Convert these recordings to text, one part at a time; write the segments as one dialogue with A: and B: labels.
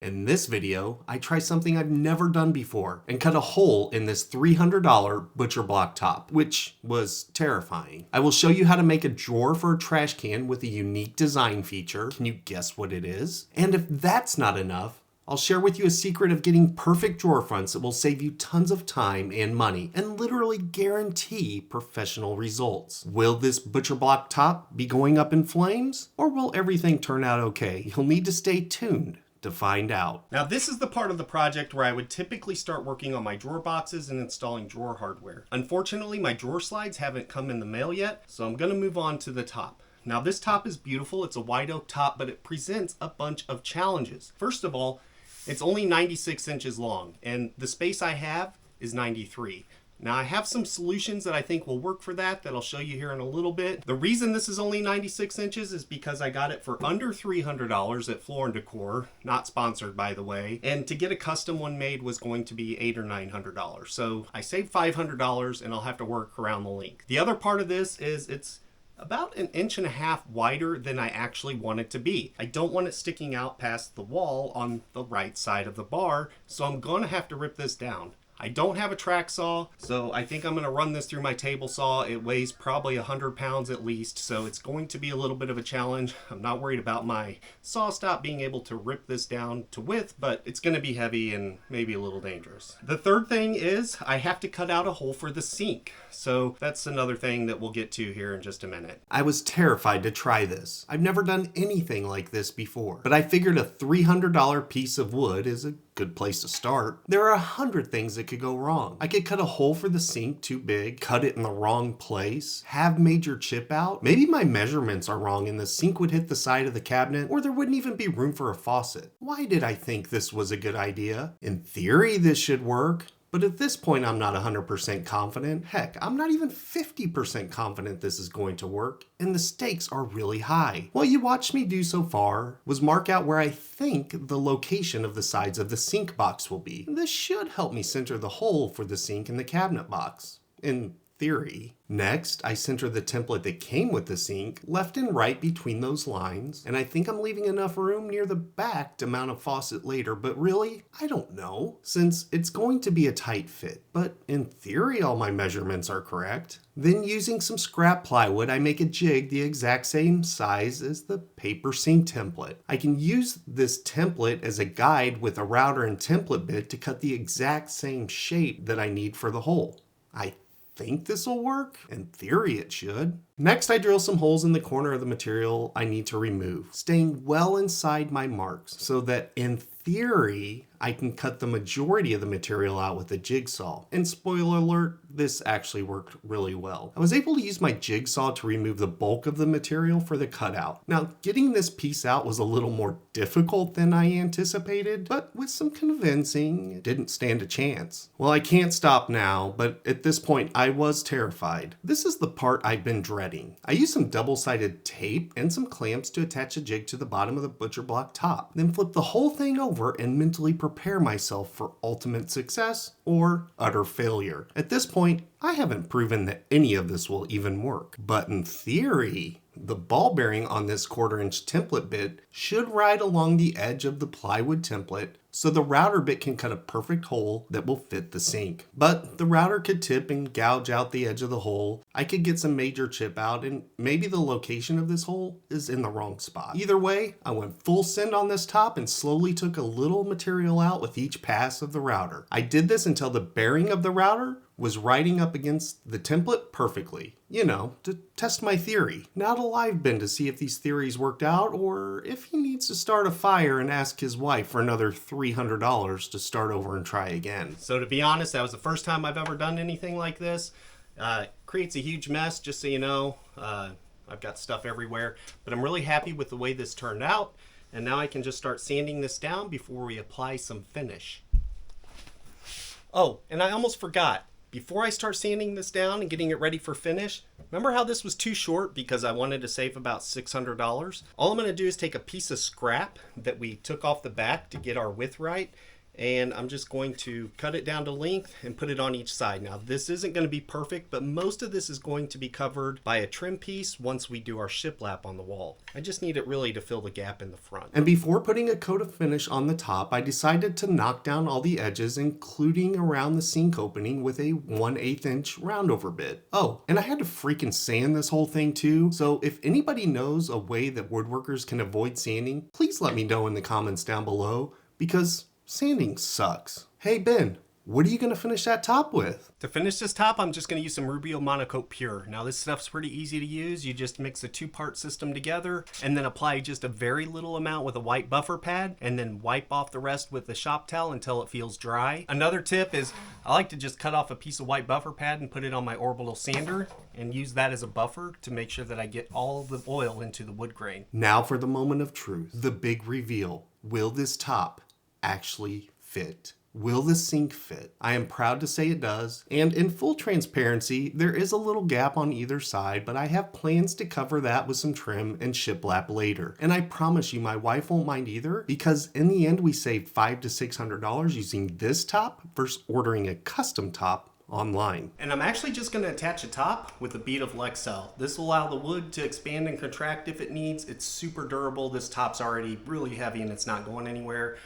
A: In this video, I try something I've never done before and cut a hole in this $300 butcher block top, which was terrifying. I will show you how to make a drawer for a trash can with a unique design feature. Can you guess what it is? And if that's not enough, I'll share with you a secret of getting perfect drawer fronts that will save you tons of time and money and literally guarantee professional results. Will this butcher block top be going up in flames, or will everything turn out okay? You'll need to stay tuned to find out. Now this is the part of the project where I would typically start working on my drawer boxes and installing drawer hardware. Unfortunately, my drawer slides haven't come in the mail yet, so I'm gonna move on to the top. Now this top is beautiful, it's a white oak top, but it presents a bunch of challenges. First of all, it's only 96 inches long, and the space I have is 93. Now I have some solutions that I think will work for that I'll show you here in a little bit. The reason this is only 96 inches is because I got it for under $300 at Floor & Decor, not sponsored by the way, and to get a custom one made was going to be $800 or $900. So I saved $500 and I'll have to work around the length. The other part of this is it's about 1.5 inches wider than I actually want it to be. I don't want it sticking out past the wall on the right side of the bar, so I'm gonna have to rip this down. I don't have a track saw, so I think I'm gonna run this through my table saw. It weighs probably 100 pounds at least, so it's going to be a little bit of a challenge. I'm not worried about my saw stop being able to rip this down to width, but it's gonna be heavy and maybe a little dangerous. The third thing is I have to cut out a hole for the sink. So that's another thing that we'll get to here in just a minute. I was terrified to try this. I've never done anything like this before, but I figured a $300 piece of wood is a good place to start. There are 100 things that could go wrong. I could cut a hole for the sink too big, cut it in the wrong place, have major chip out. Maybe my measurements are wrong and the sink would hit the side of the cabinet, or there wouldn't even be room for a faucet. Why did I think this was a good idea? In theory, this should work. But at this point, I'm not 100% confident. Heck, I'm not even 50% confident this is going to work, and the stakes are really high. What you watched me do so far was mark out where I think the location of the sides of the sink box will be. This should help me center the hole for the sink in the cabinet box, in theory. Next, I center the template that came with the sink left and right between those lines, and I think I'm leaving enough room near the back to mount a faucet later, but really, I don't know, since it's going to be a tight fit. But in theory, all my measurements are correct. Then using some scrap plywood, I make a jig the exact same size as the paper sink template. I can use this template as a guide with a router and template bit to cut the exact same shape that I need for the hole. I think this will work. In theory, it should. Next, I drill some holes in the corner of the material I need to remove, staying well inside my marks so that in theory, I can cut the majority of the material out with a jigsaw. And spoiler alert, this actually worked really well. I was able to use my jigsaw to remove the bulk of the material for the cutout. Now, getting this piece out was a little more difficult than I anticipated, but with some convincing, it didn't stand a chance. Well, I can't stop now, but at this point, I was terrified. This is the part I've been dreading. I used some double-sided tape and some clamps to attach a jig to the bottom of the butcher block top, then flip the whole thing over and mentally prepare myself for ultimate success or utter failure. At this point, I haven't proven that any of this will even work, but in theory, the ball bearing on this 1/4-inch template bit should ride along the edge of the plywood template, so the router bit can cut a perfect hole that will fit the sink. But the router could tip and gouge out the edge of the hole. I could get some major chip out, and maybe the location of this hole is in the wrong spot. Either way, I went full send on this top and slowly took a little material out with each pass of the router. I did this until the bearing of the router was riding up against the template perfectly. You know, to test my theory. Now to live bin to see if these theories worked out or if he needs to start a fire and ask his wife for another $300 to start over and try again. So to be honest, that was the first time I've ever done anything like this. Creates a huge mess, just so you know. I've got stuff everywhere, but I'm really happy with the way this turned out. And now I can just start sanding this down before we apply some finish. Oh, and I almost forgot. Before I start sanding this down and getting it ready for finish, remember how this was too short because I wanted to save about $600? All I'm going to do is take a piece of scrap that we took off the back to get our width right and I'm just going to cut it down to length and put it on each side. Now this isn't going to be perfect, but most of this is going to be covered by a trim piece once we do our shiplap on the wall. I just need it really to fill the gap in the front. And before putting a coat of finish on the top, I decided to knock down all the edges, including around the sink opening, with a 1/8 inch roundover bit. Oh, and I had to freaking sand this whole thing too, so if anybody knows a way that woodworkers can avoid sanding, please let me know in the comments down below, because sanding sucks. Hey Ben, what are you going to finish that top with? To finish this top, I'm just going to use some Rubio Monocoat Pure. Now this stuff's pretty easy to use. You just mix a 2-part system together and then apply just a very little amount with a white buffer pad and then wipe off the rest with the shop towel until it feels dry. Another tip is I like to just cut off a piece of white buffer pad and put it on my orbital sander and use that as a buffer to make sure that I get all the oil into the wood grain. Now for the moment of truth, the big reveal. Will this top actually fit? Will the sink fit? I am proud to say it does, and in full transparency, there is a little gap on either side, but I have plans to cover that with some trim and shiplap later. And I promise you my wife won't mind either, because in the end we saved $500 to $600 using this top versus ordering a custom top online. And I'm actually just going to attach a top with a bead of Lexel. This will allow the wood to expand and contract if it needs. It's super durable. This top's already really heavy and it's not going anywhere.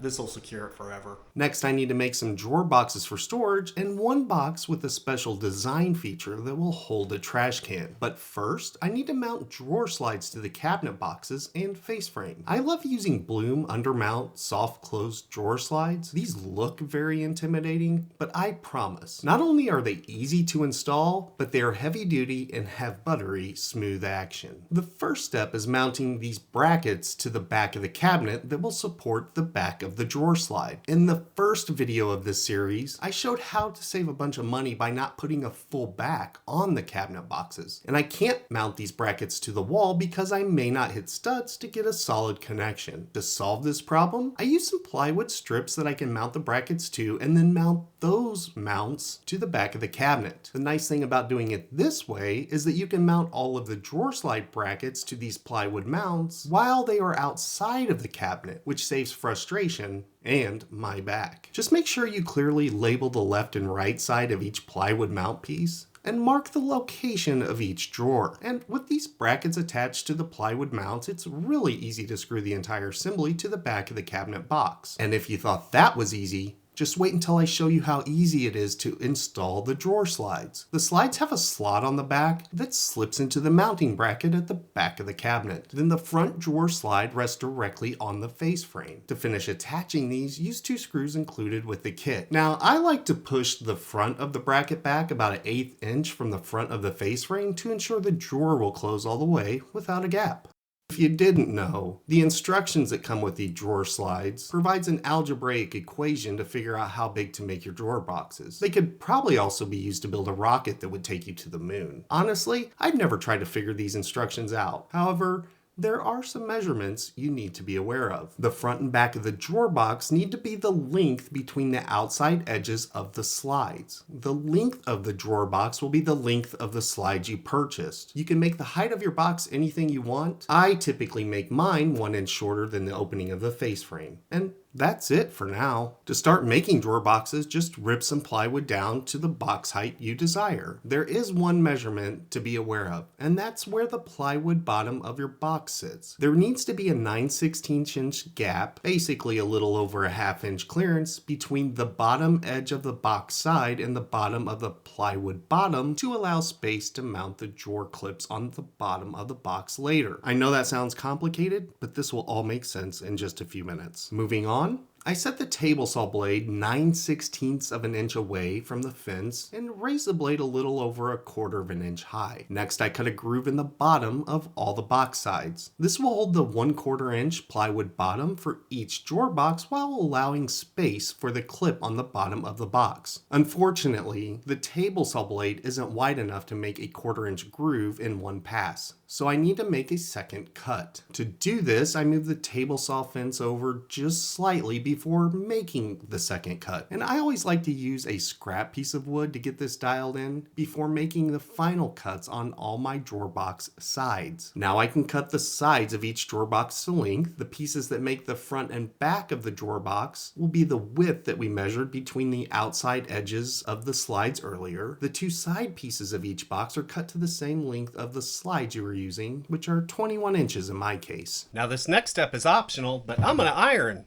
A: This will secure it forever. Next, I need to make some drawer boxes for storage and one box with a special design feature that will hold a trash can. But first, I need to mount drawer slides to the cabinet boxes and face frame. I love using Bloom undermount soft close drawer slides. These look very intimidating, but I promise, not only are they easy to install, but they are heavy duty and have buttery smooth action. The first step is mounting these brackets to the back of the cabinet that will support the back of the drawer slide. In the first video of this series, I showed how to save a bunch of money by not putting a full back on the cabinet boxes. And I can't mount these brackets to the wall because I may not hit studs to get a solid connection. To solve this problem, I use some plywood strips that I can mount the brackets to and then mount those mounts to the back of the cabinet. The nice thing about doing it this way is that you can mount all of the drawer slide brackets to these plywood mounts while they are outside of the cabinet, which saves frustration and my back. Just make sure you clearly label the left and right side of each plywood mount piece and mark the location of each drawer. And with these brackets attached to the plywood mounts, it's really easy to screw the entire assembly to the back of the cabinet box. And if you thought that was easy, just wait until I show you how easy it is to install the drawer slides. The slides have a slot on the back that slips into the mounting bracket at the back of the cabinet. Then the front drawer slide rests directly on the face frame. To finish attaching these, use 2 screws included with the kit. Now, I like to push the front of the bracket back about 1/8 inch from the front of the face frame to ensure the drawer will close all the way without a gap. If you didn't know, the instructions that come with the drawer slides provides an algebraic equation to figure out how big to make your drawer boxes. They could probably also be used to build a rocket that would take you to the moon. Honestly, I've never tried to figure these instructions out. However, there are some measurements you need to be aware of. The front and back of the drawer box need to be the length between the outside edges of the slides. The length of the drawer box will be the length of the slides you purchased. You can make the height of your box anything you want. I typically make mine 1 inch shorter than the opening of the face frame. And that's it for now. To start making drawer boxes, just rip some plywood down to the box height you desire. There is one measurement to be aware of, and that's where the plywood bottom of your box sits. There needs to be a 9/16 inch gap, basically a little over a 1/2 inch clearance between the bottom edge of the box side and the bottom of the plywood bottom to allow space to mount the drawer clips on the bottom of the box later. I know that sounds complicated, but this will all make sense in just a few minutes. Moving on, I set the table saw blade 9/16 of an inch away from the fence and raised the blade a little over 1/4 inch high. Next, I cut a groove in the bottom of all the box sides. This will hold the 1/4 inch plywood bottom for each drawer box while allowing space for the clip on the bottom of the box. Unfortunately, the table saw blade isn't wide enough to make a 1/4 inch groove in one pass. so I need to make a second cut. To do this, I move the table saw fence over just slightly before making the second cut. And I always like to use a scrap piece of wood to get this dialed in before making the final cuts on all my drawer box sides. Now I can cut the sides of each drawer box to length. The pieces that make the front and back of the drawer box will be the width that we measured between the outside edges of the slides earlier. The two side pieces of each box are cut to the same length of the slides you were using, which are 21 inches in my case.
B: Now this next step is optional, but I'm gonna iron.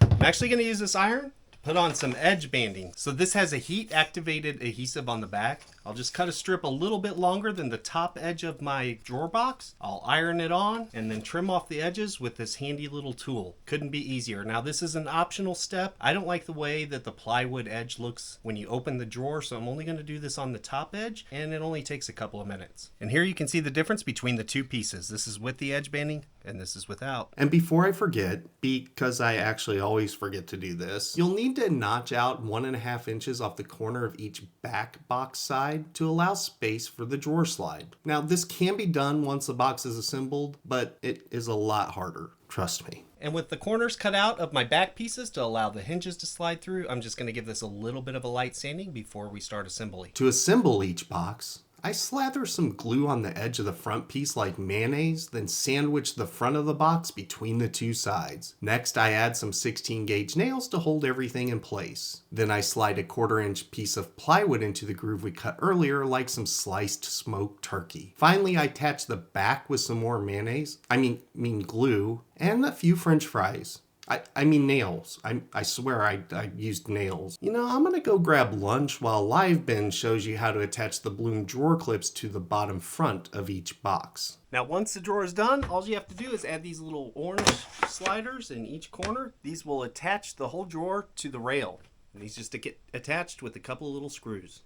B: I'm actually gonna use this iron to put on some edge banding. So this has a heat activated adhesive on the back. I'll just cut a strip a little bit longer than the top edge of my drawer box. I'll iron it on and then trim off the edges with this handy little tool. Couldn't be easier. Now this is an optional step. I don't like the way that the plywood edge looks when you open the drawer, so I'm only going to do this on the top edge, and it only takes a couple of minutes. And here you can see the difference between the two pieces. This is with the edge banding and this is without.
A: And before I forget, because I actually always forget to do this, you'll need to notch out 1.5 inches off the corner of each back box side to allow space for the drawer slide. Now this can be done once the box is assembled, but it is a lot harder, trust me.
B: And with the corners cut out of my back pieces to allow the hinges to slide through, I'm just going to give this a little bit of a light sanding before we start assembly.
A: To assemble each box, I slather some glue on the edge of the front piece like mayonnaise, then sandwich the front of the box between the two sides. Next, I add some 16 gauge nails to hold everything in place. Then I slide a 1/4 inch piece of plywood into the groove we cut earlier like some sliced smoked turkey. Finally, I attach the back with some more mayonnaise, I mean glue, and a few French fries. I mean nails. I swear I used nails. You know, I'm gonna go grab lunch while Live Bin shows you how to attach the Bloom drawer clips to the bottom front of each box.
B: Now once the drawer is done, all you have to do is add these little orange sliders in each corner. These will attach the whole drawer to the rail. And these just to get attached with a couple of little screws.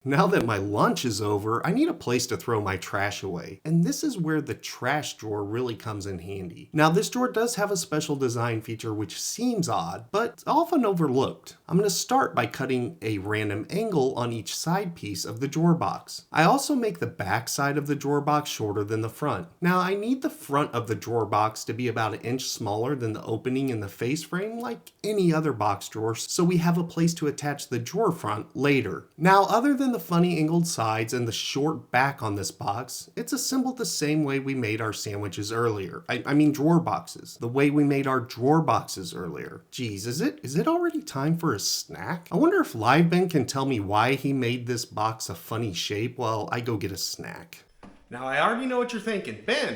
A: Now that my lunch is over, I need a place to throw my trash away. And this is where the trash drawer really comes in handy. Now this drawer does have a special design feature which seems odd, but often overlooked. I'm going to start by cutting a random angle on each side piece of the drawer box. I also make the back side of the drawer box shorter than the front. Now I need the front of the drawer box to be about 1 inch smaller than the opening in the face frame like any other box drawer, so we have a place to attach the drawer front later. Now other than the funny angled sides and the short back on this box, it's assembled the same way we made our sandwiches earlier. I mean drawer boxes. The way we made our drawer boxes earlier. Geez, is it already time for a snack? I wonder if Live Ben can tell me why he made this box a funny shape while I go get a snack.
B: Now I already know what you're thinking. Ben,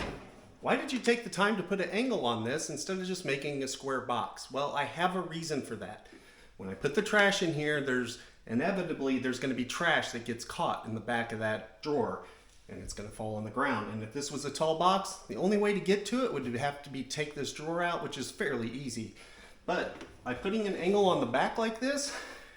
B: why did you take the time to put an angle on this instead of just making a square box? Well, I have a reason for that. When I put the trash in here, inevitably there's going to be trash that gets caught in the back of that drawer and it's going to fall on the ground. And if this was a tall box, the only way to get to it would have to be take this drawer out, which is fairly easy. But by putting an angle on the back like this,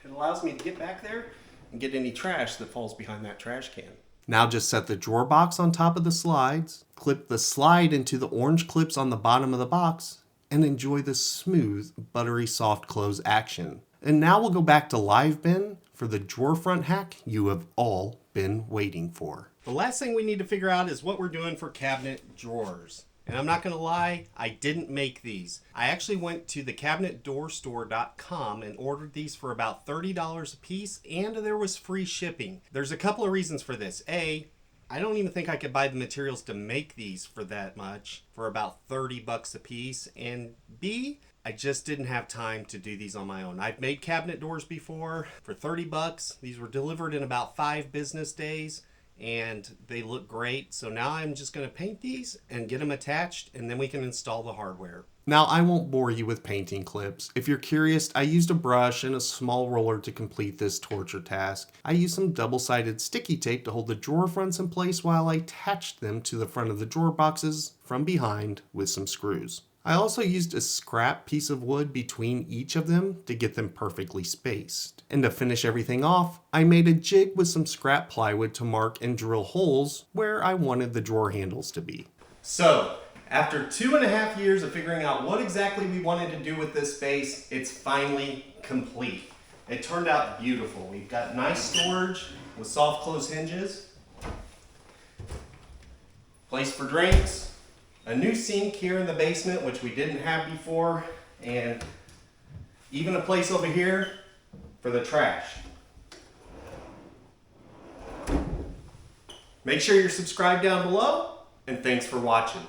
B: it allows me to get back there and get any trash that falls behind that trash can.
A: Now just set the drawer box on top of the slides, clip the slide into the orange clips on the bottom of the box, and enjoy the smooth, buttery soft close action. And now we'll go back to Live Bin for the drawer front hack you have all been waiting for.
B: The last thing we need to figure out is what we're doing for cabinet drawers. And I'm not going to lie, I didn't make these. I actually went to the cabinetdoorstore.com and ordered these for about $30 a piece, and there was free shipping. There's a couple of reasons for this. A, I don't even think I could buy the materials to make these for that much, for about $30 a piece. And B, I just didn't have time to do these on my own. I've made cabinet doors before for $30. These were delivered in about 5 business days and they look great. So now I'm just going to paint these and get them attached, and then we can install the hardware.
A: Now, I won't bore you with painting clips. If you're curious, I used a brush and a small roller to complete this torture task. I used some double-sided sticky tape to hold the drawer fronts in place while I attached them to the front of the drawer boxes from behind with some screws. I also used a scrap piece of wood between each of them to get them perfectly spaced. And to finish everything off, I made a jig with some scrap plywood to mark and drill holes where I wanted the drawer handles to be.
B: So, after 2.5 years of figuring out what exactly we wanted to do with this space, it's finally complete. It turned out beautiful. We've got nice storage with soft close hinges. place for drinks, a new sink here in the basement, which we didn't have before, and even a place over here for the trash. Make sure you're subscribed down below, and thanks for watching.